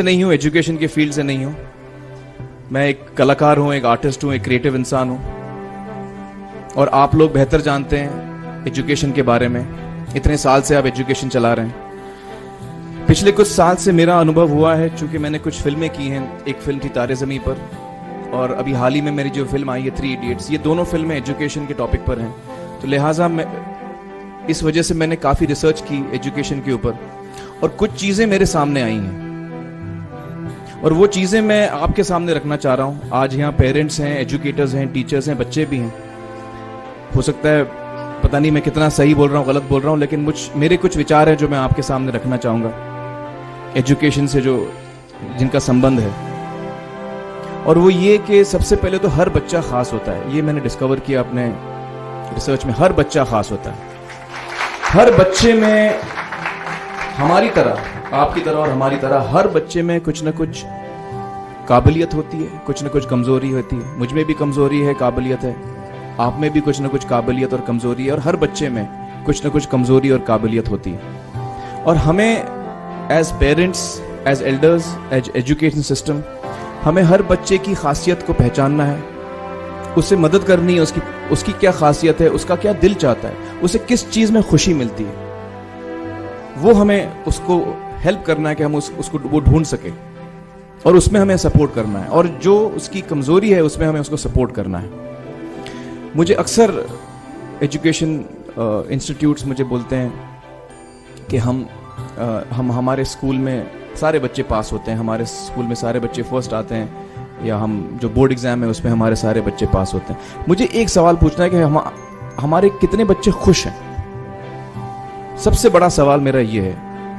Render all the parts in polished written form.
नहीं हूँ, एजुकेशन के फील्ड से नहीं हूँ। मैं एक कलाकार हूँ, एक आर्टिस्ट हूँ, एक क्रिएटिव इंसान हूँ। और आप लोग बेहतर जानते हैं एजुकेशन के बारे में। इतने साल से आप एजुकेशन चला रहे हैं। पिछले कुछ साल से मेरा अनुभव हुआ है, चूंकि मैंने कुछ फिल्में की हैं। एक फिल्म थी तारे ज़मीं पर, और अभी हाल ही में मेरी जो फिल्म आई है 3 इडियट्स, ये दोनों फिल्में एजुकेशन के टॉपिक पर हैं। तो लिहाजा मैं इस वजह से मैंने काफ़ी रिसर्च की एजुकेशन के ऊपर, और कुछ चीज़ें मेरे सामने आई हैं, और वो चीज़ें मैं आपके सामने रखना चाह रहा हूँ। आज यहाँ पेरेंट्स हैं, एजुकेटर्स हैं, टीचर्स हैं, बच्चे भी हैं। हो सकता है पता नहीं मैं कितना सही बोल रहा हूँ, गलत बोल रहा हूँ, लेकिन मेरे कुछ विचार हैं जो मैं आपके सामने रखना चाहूँगा एजुकेशन से जो जिनका संबंध है। और वो ये कि सबसे पहले तो हर बच्चा खास होता है। ये मैंने डिस्कवर किया अपने रिसर्च में। हर बच्चा खास होता है। हर बच्चे में हमारी तरह, आपकी तरह और हमारी तरह, हर बच्चे में कुछ ना कुछ काबिलियत होती है, कुछ ना कुछ कमजोरी होती है। मुझ में भी कमजोरी है, काबिलियत है। आप में भी कुछ ना कुछ काबिलियत और कमजोरी है, और हर बच्चे में कुछ ना कुछ कमजोरी और काबिलियत होती है। और हमें as parents, as elders, as education system, हमें हर बच्चे की खासियत को पहचानना है, उसे मदद करनी है। उसकी क्या खासियत है, उसका क्या दिल चाहता है, उसे किस चीज में खुशी मिलती है, वो हमें उसको हेल्प करना है कि हम उसको वो ढूंढ सके, और उसमें हमें सपोर्ट करना है। और जो उसकी कमजोरी है उसमें हमें उसको सपोर्ट करना है। मुझे अक्सर एजुकेशन इंस्टीट्यूट्स मुझे बोलते हैं कि हम हमारे स्कूल में सारे बच्चे पास होते हैं, हमारे स्कूल में सारे बच्चे फर्स्ट आते हैं, या हम जो बोर्ड एग्जाम है उसमें हमारे सारे बच्चे पास होते हैं। मुझे एक सवाल पूछना है कि हमारे कितने बच्चे खुश हैं? सबसे बड़ा सवाल मेरा ये है,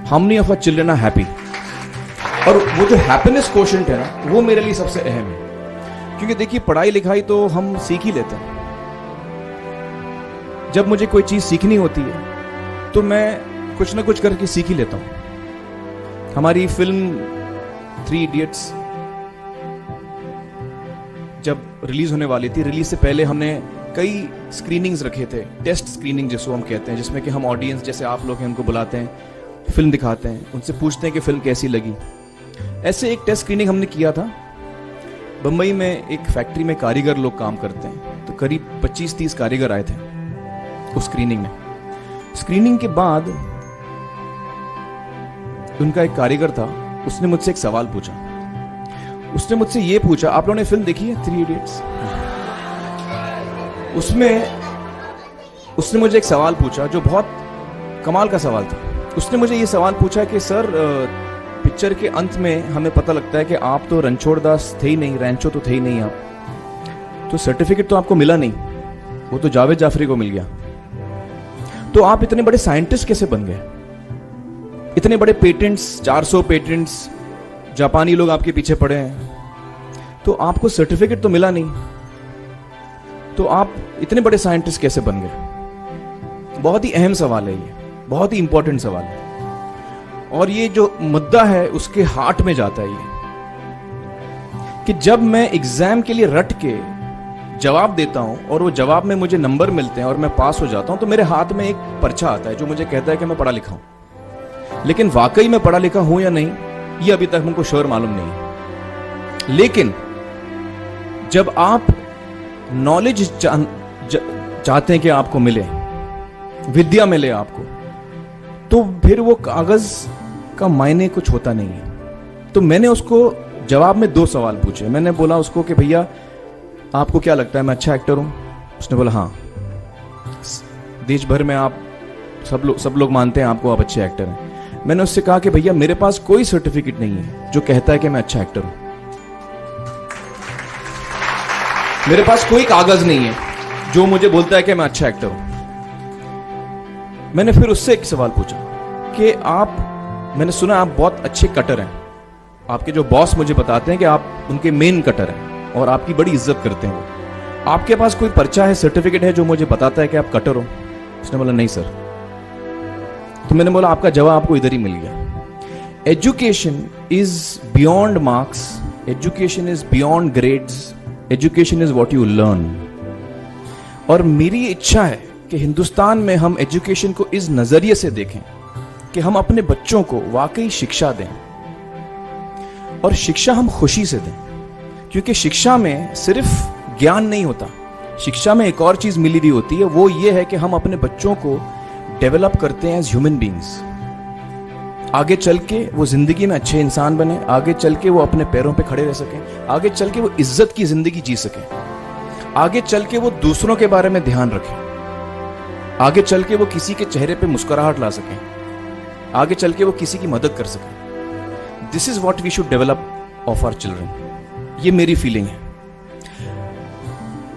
how many of our children are happy? और वो जो हैप्पीनेस क्वोशेंट है ना, वो मेरे लिए सबसे अहम है। क्योंकि देखिए, पढ़ाई लिखाई तो हम सीख ही लेते हैं। जब मुझे कोई चीज सीखनी होती है तो मैं कुछ ना कुछ करके सीख ही लेता हूं। हमारी फिल्म 3 इडियट्स जब रिलीज होने वाली थी, रिलीज से पहले हमने कई स्क्रीनिंग्स रखे थे, टेस्ट स्क्रीनिंग जिसको हम कहते हैं, जिसमें कि हम ऑडियंस जैसे आप लोग हैं उनको बुलाते हैं, फिल्म दिखाते हैं, उनसे पूछते हैं कि फिल्म कैसी लगी। ऐसे एक टेस्ट स्क्रीनिंग हमने किया था। बंबई में एक फैक्ट्री में कारीगर लोग काम करते हैं, तो करीब 25-30 कारीगर आए थे उस स्क्रीनिंग में। स्क्रीनिंग के बाद उनका एक कारीगर था, उसने मुझसे एक सवाल पूछा। उसने मुझसे ये पूछा, आप लोगों ने फिल्म देखी है 3 इडियट्स? उसने मुझे एक सवाल पूछा जो बहुत कमाल का सवाल था। उसने मुझे ये सवाल पूछा कि सर, पिक्चर के अंत में हमें पता लगता है कि आप तो रणछोड़ दास थे ही नहीं, रैंचो तो थे ही नहीं आप, तो सर्टिफिकेट तो आपको मिला नहीं, वो तो जावेद जाफरी को मिल गया। तो आप इतने बड़े साइंटिस्ट कैसे बन गए? इतने बड़े पेटेंट्स, 400 पेटेंट्स, जापानी लोग आपके पीछे पड़े हैं, तो आपको सर्टिफिकेट तो मिला नहीं, तो आप इतने बड़े साइंटिस्ट कैसे बन गए? बहुत ही अहम सवाल है ये, बहुत ही इंपॉर्टेंट सवाल है। और ये जो मुद्दा है उसके हार्ट में जाता है ये, कि जब मैं एग्जाम के लिए रट के जवाब देता हूं और वो जवाब में मुझे नंबर मिलते हैं और मैं पास हो जाता हूं, तो मेरे हाथ में एक पर्चा आता है जो मुझे कहता है कि मैं पढ़ा लिखा हूं। लेकिन वाकई में पढ़ा लिखा हूं या नहीं, ये अभी तक हमको श्योर मालूम नहीं है। लेकिन जब आप नॉलेज चाहते हैं कि आपको मिले, विद्या मिले आपको, तो फिर वो कागज का मायने कुछ होता नहीं है। तो मैंने उसको जवाब में 2 सवाल पूछे। मैंने बोला उसको कि भैया, आपको क्या लगता है मैं अच्छा एक्टर हूं? उसने बोला हाँ, देश भर में आप सब लोग मानते हैं आपको, आप अच्छे एक्टर हैं। मैंने उससे कहा कि भैया, मेरे पास कोई सर्टिफिकेट नहीं है जो कहता है कि मैं अच्छा एक्टर हूं। मेरे पास कोई कागज नहीं है जो मुझे बोलता है कि मैं अच्छा एक्टर हूं। मैंने फिर उससे एक सवाल पूछा कि मैंने सुना आप बहुत अच्छे कटर हैं, आपके जो बॉस मुझे बताते हैं कि आप उनके मेन कटर हैं और आपकी बड़ी इज्जत करते हैं वो। आपके पास कोई पर्चा है, सर्टिफिकेट है जो मुझे बताता है कि आप कटर हो? उसने बोला नहीं सर। तो मैंने बोला आपका जवाब आपको इधर ही मिल गया। Education is beyond marks, education is beyond grades, education is what you learn. और मेरी इच्छा है कि हिंदुस्तान में हम एजुकेशन को इस नजरिए से देखें कि हम अपने बच्चों को वाकई शिक्षा दें। और शिक्षा हम खुशी से दें, क्योंकि शिक्षा में सिर्फ ज्ञान नहीं होता, शिक्षा में एक और चीज मिली हुई होती है, वो ये है कि हम अपने बच्चों को डेवलप करते हैं एज ह्यूमन बींग्स। आगे चल के वो जिंदगी में अच्छे इंसान बने, आगे चल के वो अपने पैरों पे खड़े रह सकें, आगे चल के वो इज्जत की जिंदगी जी सकें, आगे चल के वो दूसरों के बारे में ध्यान रखें, आगे चल के वो किसी के चेहरे पे मुस्कुराहट ला सकें, आगे चल के वो किसी की मदद कर सकें। This is what we should develop of our children. ये मेरी फीलिंग है।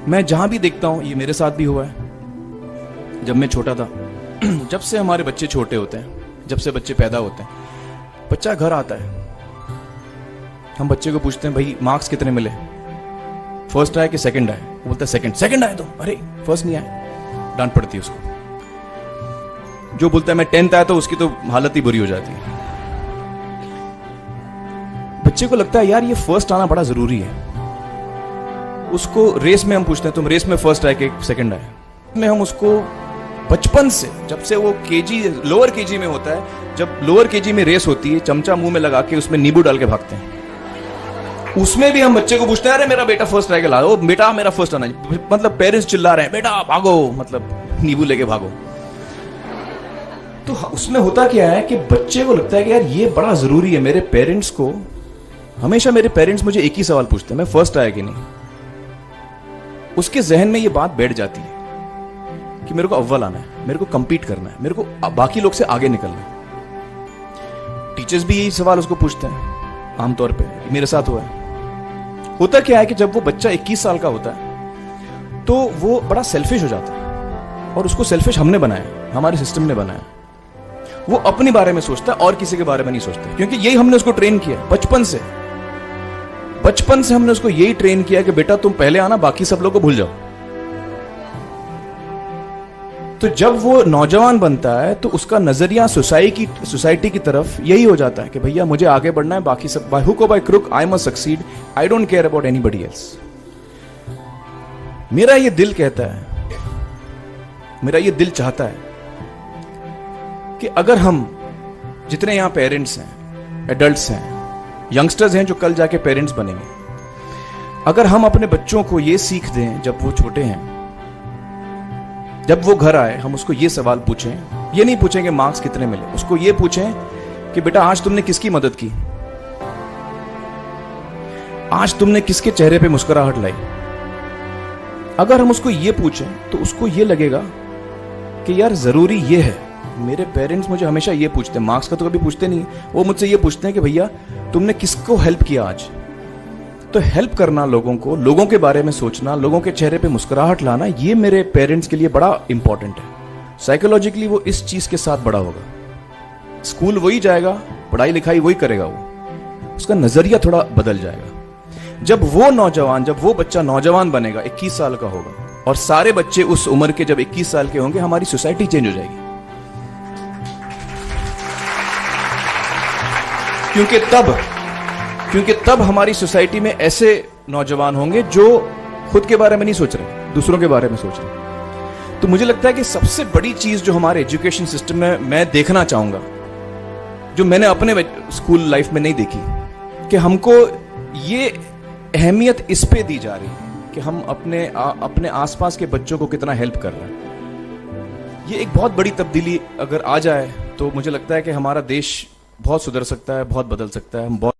मैं जहां भी देखता हूं, ये मेरे साथ भी हुआ है जब मैं छोटा था। जब से हमारे बच्चे छोटे होते हैं, जब से बच्चे पैदा होते हैं, बच्चा घर आता है, हम बच्चे को पूछते हैं भाई मार्क्स कितने मिले, फर्स्ट आए कि सेकंड आए? वो बोलता है सेकंड। सेकंड आए तो अरे फर्स्ट नहीं आए, डांट पड़ती है उसको। जो बोलता है मैं 10th आया तो उसकी तो हालत ही बुरी हो जाती है। बच्चे को लगता है यार ये फर्स्ट आना बड़ा जरूरी है। उसको रेस में हम पूछते हैं तुम रेस में फर्स्ट आए कि सेकंड आए? में हम उसको बचपन से, जब से वो केजी लोअर केजी में होता है, जब लोअर केजी में रेस होती है, चमचा मुंह में लगा के उसमें नींबू डाल के भागते हैं। उसमें भी हम बच्चे को पूछते हैं अरे मेरा बेटा फर्स्ट आएगा, ला, ओ बेटा मेरा फर्स्ट आना, मतलब पेरेंट्स चिल्ला रहे हैं बेटा भागो, मतलब नींबू लेके भागो। तो उसमें होता क्या है कि बच्चे को लगता है कि यार ये बड़ा जरूरी है। मेरे पेरेंट्स को हमेशा, मेरे पेरेंट्स मुझे एक ही सवाल पूछते हैं, मैं फर्स्ट आया कि नहीं। उसके जहन में ये बात बैठ जाती है कि मेरे को अव्वल आना है, मेरे को कंपीट करना है, मेरे को बाकी लोग से आगे निकलना है। टीचर्स भी यही सवाल उसको पूछते हैं आमतौर पे, मेरे साथ हुआ है। होता क्या है कि जब वो बच्चा 21 साल का होता है तो वो बड़ा सेल्फिश हो जाता है, और उसको सेल्फिश हमने बनाया, हमारे सिस्टम ने बनाया। वो अपने बारे में सोचता है और किसी के बारे में नहीं सोचता, क्योंकि यही हमने उसको ट्रेन किया बचपन से। बचपन से हमने उसको यही ट्रेन किया कि बेटा तुम पहले आना, बाकी सब लोग को भूल जाओ। तो जब वो नौजवान बनता है तो उसका नजरिया सोसाइटी की तरफ यही हो जाता है कि भैया मुझे आगे बढ़ना है, बाकी सब बाय हुक और by crook I must succeed, I don't care about anybody else. मेरा ये दिल कहता है, मेरा ये दिल चाहता है कि अगर हम जितने यहां पेरेंट्स हैं, एडल्ट्स हैं, यंगस्टर्स हैं जो कल जाके पेरेंट्स बनेंगे, अगर हम अपने बच्चों को ये सीख दें जब वो छोटे हैं, जब वो घर आए हम उसको ये सवाल पूछें, ये नहीं पूछेंगे मार्क्स कितने मिले, उसको ये पूछें कि बेटा आज तुमने किसकी मदद की, आज तुमने किसके चेहरे पे मुस्कुराहट लाई। अगर हम उसको ये पूछें तो उसको ये लगेगा कि यार जरूरी ये है। मेरे पेरेंट्स मुझे हमेशा ये पूछते हैं, मार्क्स का तो कभी पूछते नहीं, वो मुझसे ये पूछते हैं कि भैया तुमने किसको हेल्प किया आज। तो हेल्प करना लोगों को, लोगों के बारे में सोचना, लोगों के चेहरे पे मुस्कुराहट लाना, ये मेरे पेरेंट्स के लिए बड़ा इंपॉर्टेंट है। साइकोलॉजिकली वो इस चीज के साथ बड़ा होगा। स्कूल वही जाएगा, पढ़ाई लिखाई वही करेगा, वो उसका नजरिया थोड़ा बदल जाएगा। जब वो बच्चा नौजवान बनेगा, 21 साल का होगा, और सारे बच्चे उस उम्र के जब 21 साल के होंगे, हमारी सोसाइटी चेंज हो जाएगी। क्योंकि तब हमारी सोसाइटी में ऐसे नौजवान होंगे जो खुद के बारे में नहीं सोच रहे, दूसरों के बारे में सोच रहे। तो मुझे लगता है कि सबसे बड़ी चीज जो हमारे एजुकेशन सिस्टम में मैं देखना चाहूंगा, जो मैंने अपने स्कूल लाइफ में नहीं देखी, कि हमको ये अहमियत इस पे दी जा रही है कि हम अपने आसपास के बच्चों को कितना हेल्प कर रहे हैं। ये एक बहुत बड़ी तब्दीली अगर आ जाए तो मुझे लगता है कि हमारा देश बहुत सुधर सकता है, बहुत बदल सकता है। हम बहुत